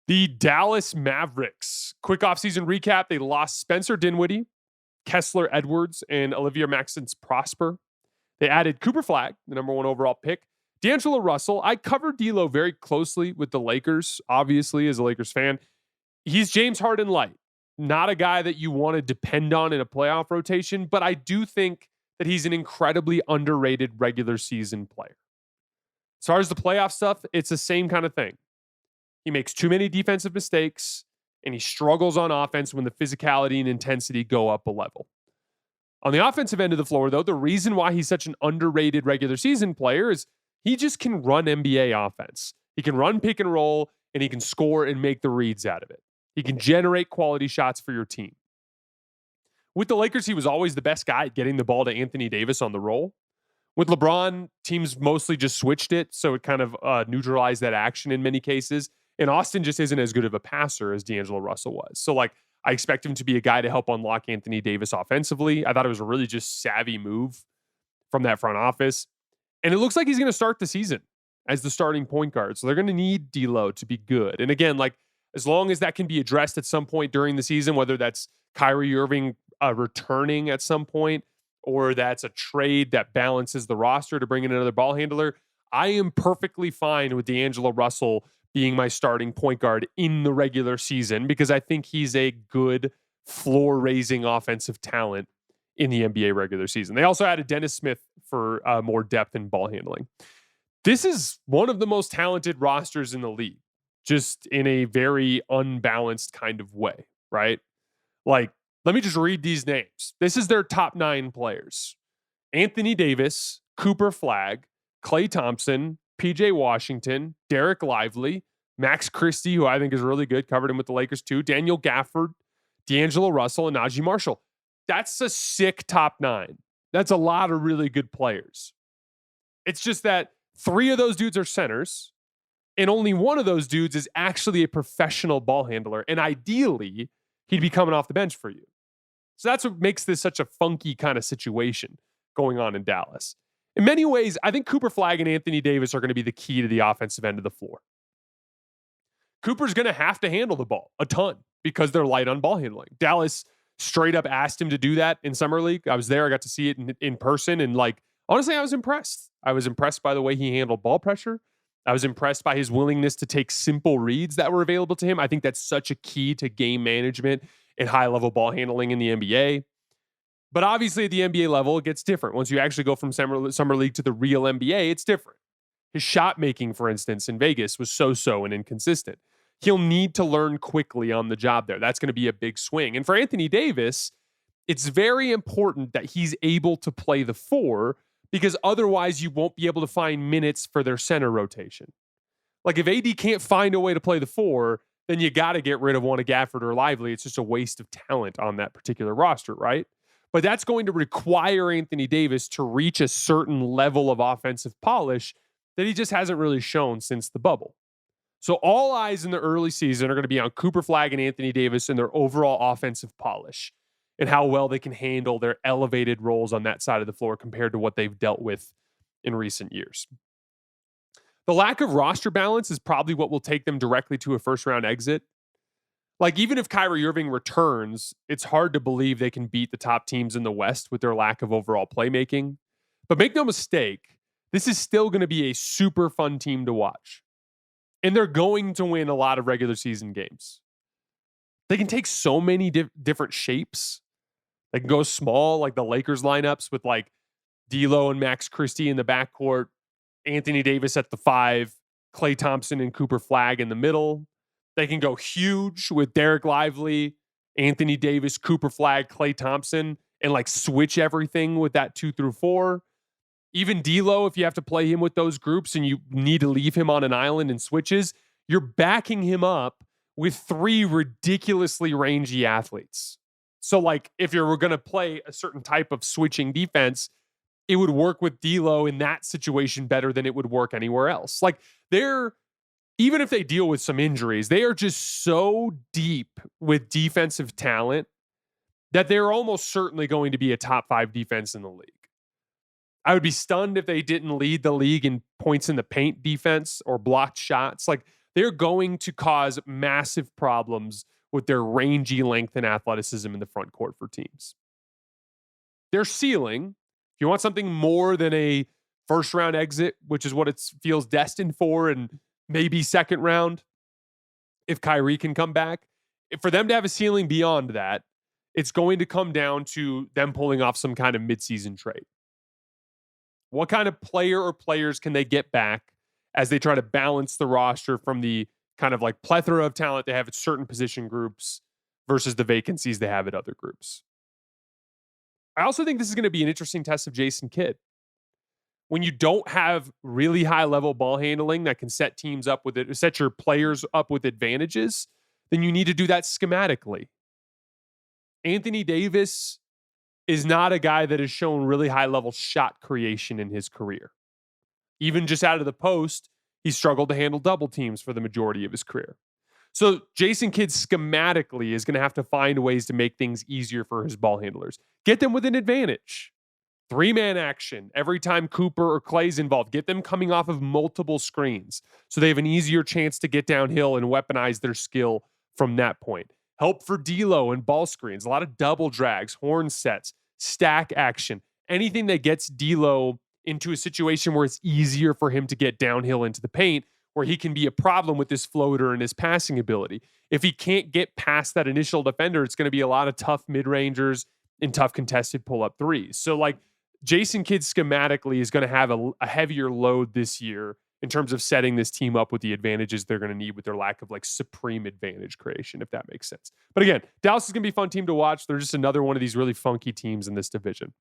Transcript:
The Dallas Mavericks. Quick offseason recap. They lost Spencer Dinwiddie, Kessler Edwards, and Olivia Maxence Prosper. They added Cooper Flagg, the number 1 overall pick. D'Angelo Russell. I covered DLo very closely with the Lakers, obviously, as a Lakers fan. He's James Harden light. Not a guy that you want to depend on in a playoff rotation, but I do think that he's an incredibly underrated regular season player. As far as the playoff stuff, it's the same kind of thing. He makes too many defensive mistakes, and he struggles on offense when the physicality and intensity go up a level. On the offensive end of the floor, though, the reason why he's such an underrated regular season player is he just can run NBA offense. He can run pick and roll, and he can score and make the reads out of it. He can generate quality shots for your team. With the Lakers, he was always the best guy at getting the ball to Anthony Davis on the roll. With LeBron, teams mostly just switched it, so it kind of neutralized that action in many cases. And Austin just isn't as good of a passer as D'Angelo Russell was. So, I expect him to be a guy to help unlock Anthony Davis offensively. I thought it was a really just savvy move from that front office. And it looks like he's going to start the season as the starting point guard. So they're going to need DLo to be good. And again, as long as that can be addressed at some point during the season, whether that's Kyrie Irving returning at some point or that's a trade that balances the roster to bring in another ball handler, I am perfectly fine with D'Angelo Russell being my starting point guard in the regular season because I think he's a good floor-raising offensive talent in the NBA regular season. They also added Dennis Smith for more depth in ball handling. This is one of the most talented rosters in the league, just in a very unbalanced kind of way, right? Let me just read these names. This is their top 9 players. Anthony Davis, Cooper Flagg, Klay Thompson, PJ Washington, Derek Lively, Max Christie, who I think is really good, covered him with the Lakers too, Daniel Gafford, D'Angelo Russell, and Najee Marshall. That's a sick top 9. That's a lot of really good players. It's just that 3 of those dudes are centers, and only one of those dudes is actually a professional ball handler, and ideally, he'd be coming off the bench for you. So that's what makes this such a funky kind of situation going on in Dallas. In many ways, I think Cooper Flagg and Anthony Davis are going to be the key to the offensive end of the floor. Cooper's going to have to handle the ball a ton because they're light on ball handling. Dallas straight up asked him to do that in Summer League. I was there. I got to see it in person. And honestly, I was impressed. I was impressed by the way he handled ball pressure. I was impressed by his willingness to take simple reads that were available to him. I think that's such a key to game management and high-level ball handling in the NBA. But obviously at the NBA level, it gets different. Once you actually go from Summer League to the real NBA, it's different. His shot making, for instance, in Vegas was so-so and inconsistent. He'll need to learn quickly on the job there. That's going to be a big swing. And for Anthony Davis, it's very important that he's able to play the 4 because otherwise you won't be able to find minutes for their center rotation. If AD can't find a way to play the 4, then you got to get rid of one of Gafford or Lively. It's just a waste of talent on that particular roster, right? But that's going to require Anthony Davis to reach a certain level of offensive polish that he just hasn't really shown since the bubble. So all eyes in the early season are going to be on Cooper Flagg and Anthony Davis and their overall offensive polish and how well they can handle their elevated roles on that side of the floor compared to what they've dealt with in recent years. The lack of roster balance is probably what will take them directly to a first-round exit. Even if Kyrie Irving returns, it's hard to believe they can beat the top teams in the West with their lack of overall playmaking. But make no mistake, this is still going to be a super fun team to watch. And they're going to win a lot of regular season games. They can take so many different shapes. They can go small, like the Lakers lineups with DLo and Max Christie in the backcourt, Anthony Davis at the 5, Klay Thompson and Cooper Flagg in the middle. They can go huge with Derek Lively, Anthony Davis, Cooper Flagg, Klay Thompson, and switch everything with that 2 through 4. Even DLo, if you have to play him with those groups and you need to leave him on an island and switches, you're backing him up with 3 ridiculously rangy athletes. So if you're going to play a certain type of switching defense, it would work with DLo in that situation better than it would work anywhere else. Even if they deal with some injuries, they are just so deep with defensive talent that they're almost certainly going to be a top 5 defense in the league. I would be stunned if they didn't lead the league in points in the paint defense or blocked shots. they're going to cause massive problems with their rangy length and athleticism in the front court for teams. Their ceiling, if you want something more than a first round exit, which is what it feels destined for, and maybe second round, if Kyrie can come back, for them to have a ceiling beyond that, it's going to come down to them pulling off some kind of midseason trade. What kind of player or players can they get back as they try to balance the roster from the kind of like plethora of talent they have at certain position groups versus the vacancies they have at other groups? I also think this is going to be an interesting test of Jason Kidd. When you don't have really high level ball handling that can set teams up with it, set your players up with advantages, then you need to do that schematically. Anthony Davis is not a guy that has shown really high level shot creation in his career. Even just out of the post, he struggled to handle double teams for the majority of his career. So Jason Kidd schematically is going to have to find ways to make things easier for his ball handlers. Get them with an advantage. 3-man action every time Cooper or Clay's involved. Get them coming off of multiple screens so they have an easier chance to get downhill and weaponize their skill from that point. Help for DLo and ball screens. A lot of double drags, horn sets, stack action. Anything that gets DLo into a situation where it's easier for him to get downhill into the paint, where he can be a problem with his floater and his passing ability. If he can't get past that initial defender, it's going to be a lot of tough mid-rangers and tough contested pull-up threes. So like Jason Kidd schematically is going to have a heavier load this year in terms of setting this team up with the advantages they're going to need with their lack of like supreme advantage creation, if that makes sense. But again, Dallas is going to be a fun team to watch. They're just another one of these really funky teams in this division.